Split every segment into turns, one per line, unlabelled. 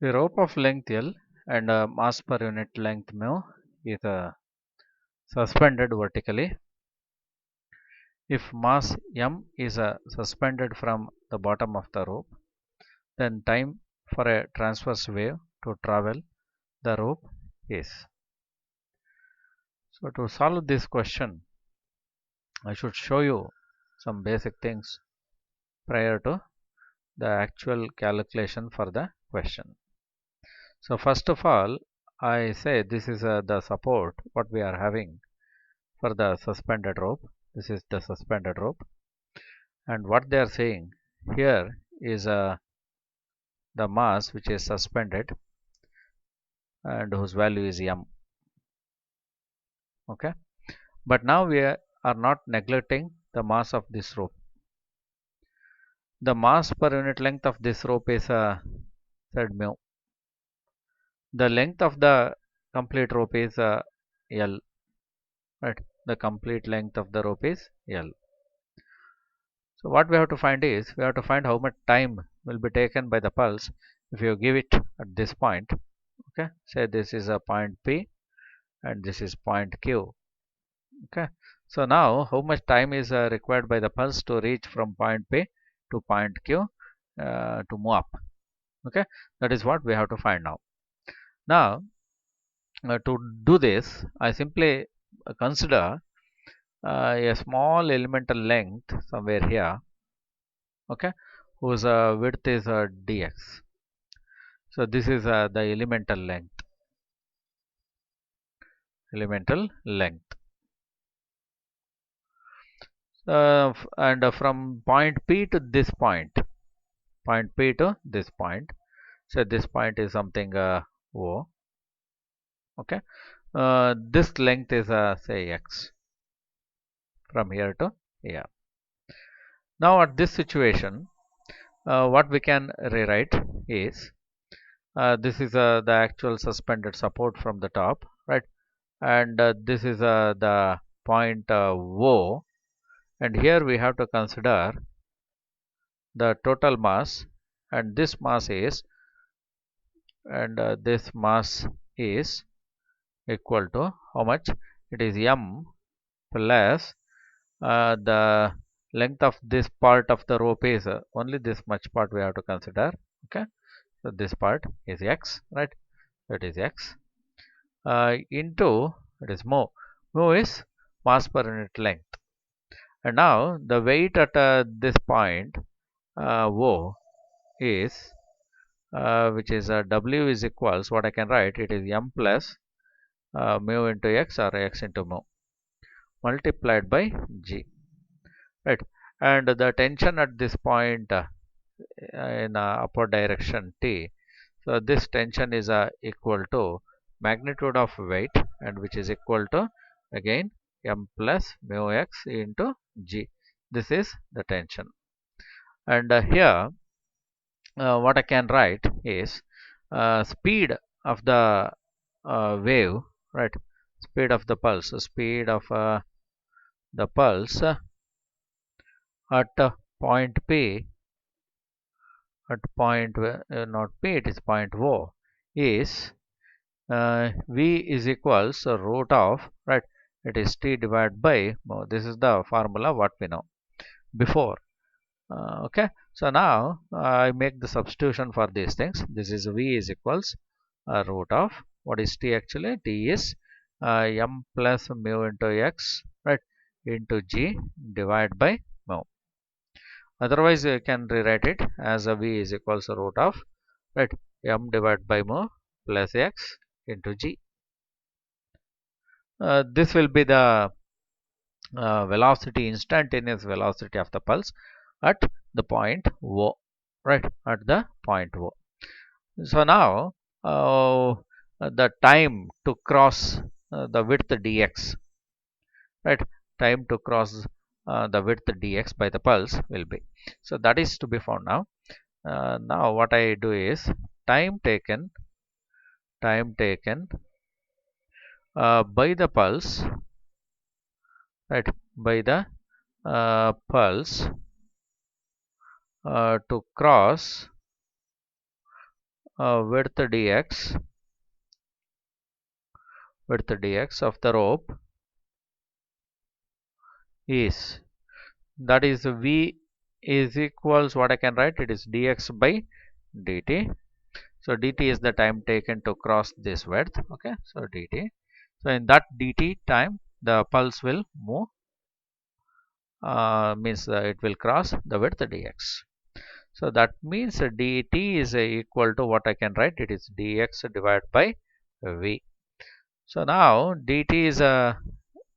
The rope of length L and mass per unit length mu is suspended vertically. If mass m is suspended from the bottom of the rope, then time for a transverse wave to travel the rope is. So to solve this question, I should show you some basic things prior to the actual calculation for the question. So first of all, I say this is the support what we are having for the suspended rope. This is the suspended rope, and what they are saying here is the mass which is suspended and whose value is m. Okay, but now we are not neglecting the mass of this rope. The mass per unit length of this rope is said mu. The length of the complete rope is L, right? The complete length of the rope is L. So what we have to find is, we have to find how much time will be taken by the pulse if you give it at this point. Okay, say this is a point P and this is point Q. Okay, so now how much time is required by the pulse to reach from point P to point Q to move up. Okay, that is what we have to find now. Now to do this, I simply consider a small elemental length somewhere here, okay, whose width is dx. So this is the elemental length, and from point P to this point, so this point is something O. Okay, this length is say x from here to here. Now at this situation, what we can rewrite is this is the actual suspended support from the top, right? And this is the point O, and here we have to consider the total mass, and this mass is equal to how much? It is m plus the length of this part of the rope is only this much part we have to consider. Okay, so this part is x, right? That is x into, it is mu. Mu is mass per unit length, and now the weight at this point O is which is W is equals, what I can write, it is m plus mu into x or x into mu multiplied by g, right? And the tension at this point in upward direction t, so this tension is equal to magnitude of weight, and which is equal to again m plus mu x into g. This is the tension, and here what I can write is speed of the wave, right? Speed of the pulse, speed of the pulse at point P, at point not P, it is point O, is V is equals root of, right? It is T divided by mu. This is the formula what we know before. Okay, so now I make the substitution for these things. This is V is equals root of, what is T actually? T is m plus mu into x, right, into g divided by mu. Otherwise you can rewrite it as a V is equals root of, right, m divided by mu plus x into g. This will be the velocity, instantaneous velocity of the pulse at the point O, right, at the point O. So now the time to cross the width dx, right, time to cross the width dx by the pulse will be, so that is to be found now. Now what I do is time taken by the pulse, right, by the pulse to cross width dx of the rope is, that is v is equals, what I can write, it is dx by dt. So dt is the time taken to cross this width. Okay, so dt. So in that dt time, the pulse will move, means it will cross the width dx. So that means dt is equal to, what I can write, it is dx divided by v. So now dt is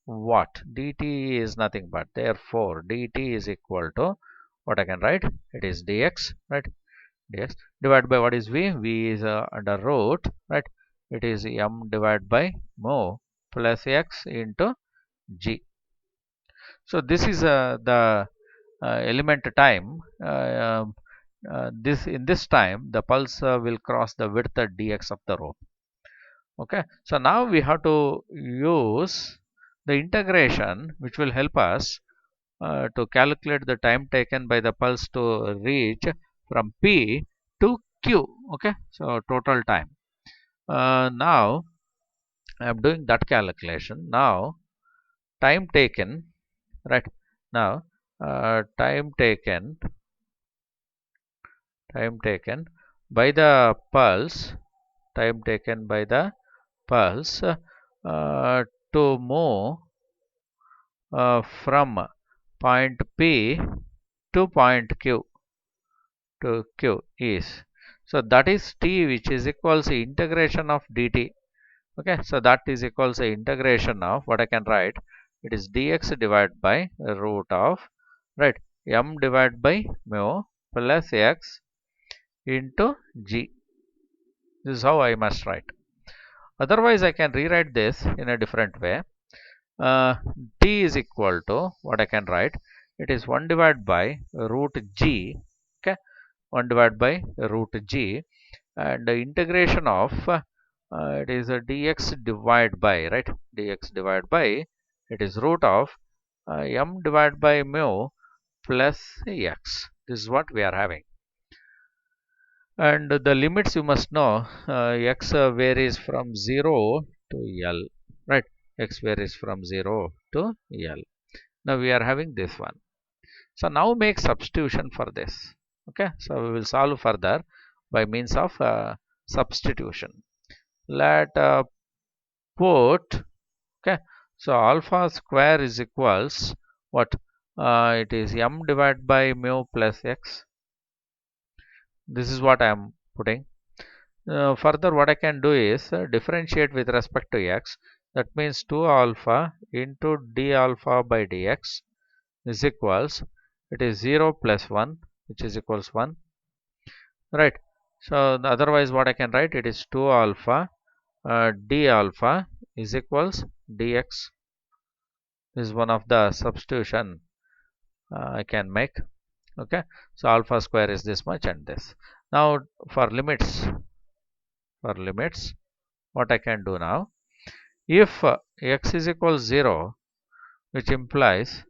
what? dt is nothing but, therefore dt is equal to, what I can write, it is dx, right? dx divided by what is v? v is under root, right? It is m divided by mu plus x into g. So this is the element time. This in this time the pulse will cross the width dx of the rope. Okay, so now we have to use the integration which will help us to calculate the time taken by the pulse to reach from P to Q. Okay, so total time. Now I am doing that calculation. Now time taken, right? Now time taken by the pulse, time taken by the pulse to move from point P to point Q is, so that is t, which is equals to integration of dt. Okay, so that is equals to integration of, what I can write, it is dx divided by root of, right, m divided by mu plus x into g. This is how I must write. Otherwise I can rewrite this in a different way. T is equal to, what I can write, it is 1 divided by root g. Okay, 1 divided by root g, and the integration of it is a dx divided by, right, dx divided by, it is root of m divided by mu plus x. This is what we are having. And the limits you must know, x varies from 0 to L, right, x varies from 0 to L. Now we are having this one. So now make substitution for this. Okay, so we will solve further by means of substitution. Let put, okay, so alpha square is equals what? It is m divided by mu plus x. This is what I am putting. Further, what I can do is differentiate with respect to x. That means 2 alpha into d alpha by dx is equals, it is 0 plus 1, which is equals 1, right? So otherwise what I can write, it is 2 alpha d alpha is equals dx. This is one of the substitution I can make. Okay, so alpha square is this much and this. Now for limits, what I can do now, if x is equals 0, which implies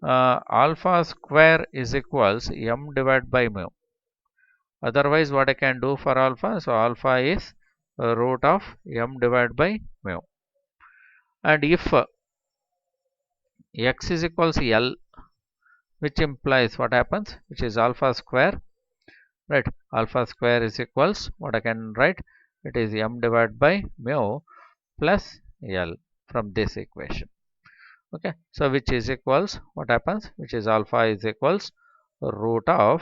alpha square is equals m divided by mu. Otherwise what I can do for alpha, so alpha is root of m divided by mu. And if x is equals L, which implies what happens, which is alpha square, right, alpha square is equals, what I can write, it is m divided by mu plus L from this equation. Okay, so which is equals, what happens, which is alpha is equals root of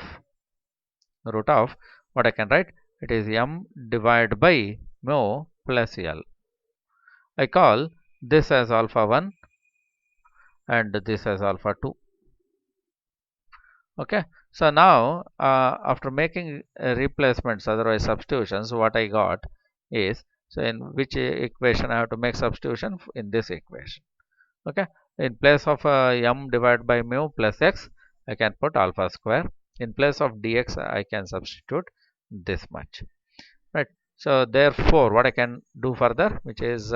what I can write, it is m divided by mu plus L. I call this as alpha 1 and this as alpha 2. Okay, so now after making replacements, otherwise substitutions, what I got is, so in which equation I have to make substitution? In this equation. Okay, in place of m divided by mu plus x, I can put alpha square. In place of dx, I can substitute this much, right? So therefore what I can do further, which is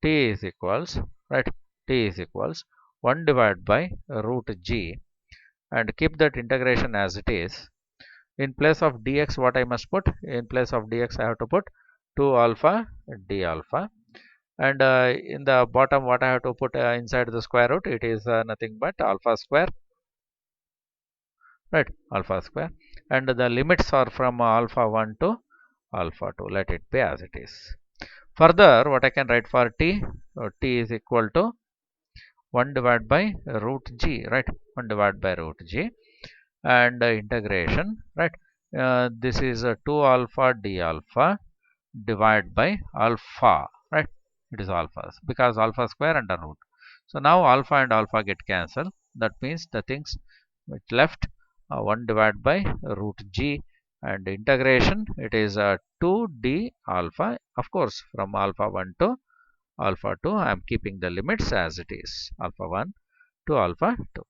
t is equals, right, t is equals 1 divided by root g, and keep that integration as it is. In place of dx, what I must put? In place of dx, I have to put 2 alpha d alpha. And in the bottom, what I have to put inside the square root? It is nothing but alpha square, right? Alpha square. And the limits are from alpha 1 to alpha 2. Let it be as it is. Further, what I can write for t? T is equal to 1 divided by root g, right? 1 divided by root g. And integration, right? This is 2 alpha d alpha divided by alpha, right? It is alpha because alpha square under root. So now alpha and alpha get cancelled. That means the things which left 1 divided by root g, and integration, it is 2d alpha. Of course, from alpha 1 to alpha 2, I am keeping the limits as it is, alpha 1 to alpha 2.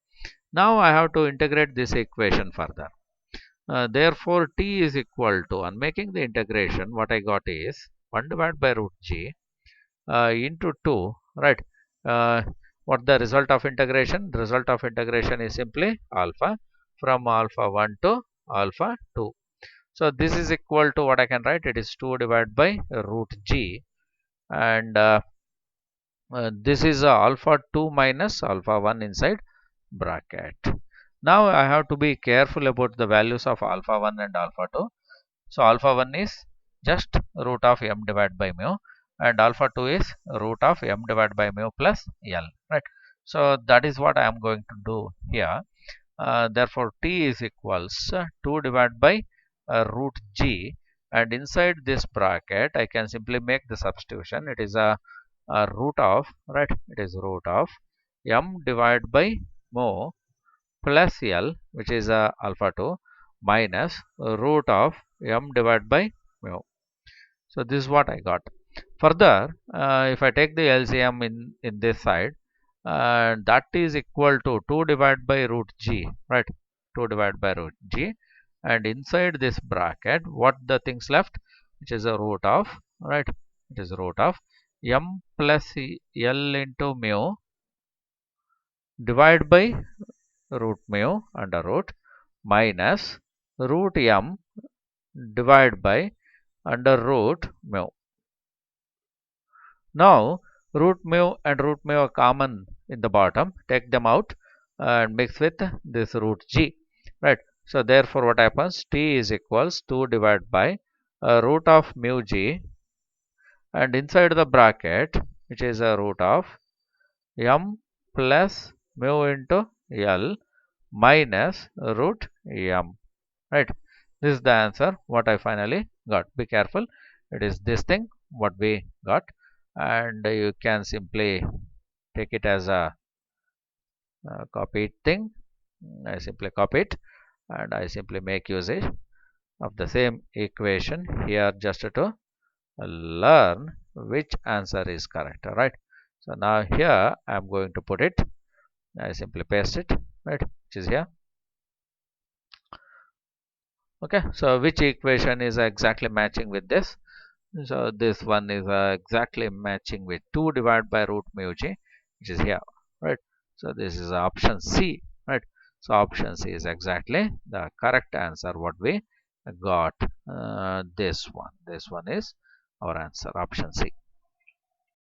Now I have to integrate this equation further. Therefore, t is equal to, on making the integration, what I got is 1 divided by root g into 2, right? What the result of integration? The result of integration is simply alpha from alpha 1 to alpha 2. So this is equal to what I can write? It is 2 divided by root g, and this is alpha 2 minus alpha 1 inside bracket. Now I have to be careful about the values of alpha 1 and alpha 2. So alpha 1 is just root of m divided by mu, and alpha 2 is root of m divided by mu plus l, right? So that is what I am going to do here. Therefore t is equals 2 divided by root g, and inside this bracket I can simply make the substitution. It is a root of, right? It is root of m divided by mu plus l, which is alpha 2, minus root of m divided by mu. So this is what I got. Further, if I take the LCM in this side, that is equal to 2 divided by root g, right? 2 divided by root g, and inside this bracket, what the things left? Which is a root of, right? It is root of m plus l into mu divided by root mu under root minus root m divided by under root mu. Now root mu and root mu are common in the bottom. Take them out and mix with this root g, right? So therefore what happens? T is equals 2 divided by root of mu g, and inside the bracket, which is a root of m plus mu into l minus root m, right? This is the answer what I finally got. Be careful, it is this thing what we got, and you can simply take it as a copied thing. I simply copy it and I simply make usage of the same equation here just to learn which answer is correct. All right, so now here I am going to put it. I simply paste it, right, which is here. Okay, so which equation is exactly matching with this? So this one is exactly matching with 2 divided by root mu g, which is here, right? So this is option C, right? So option C is exactly the correct answer what we got. This one is our answer, option C.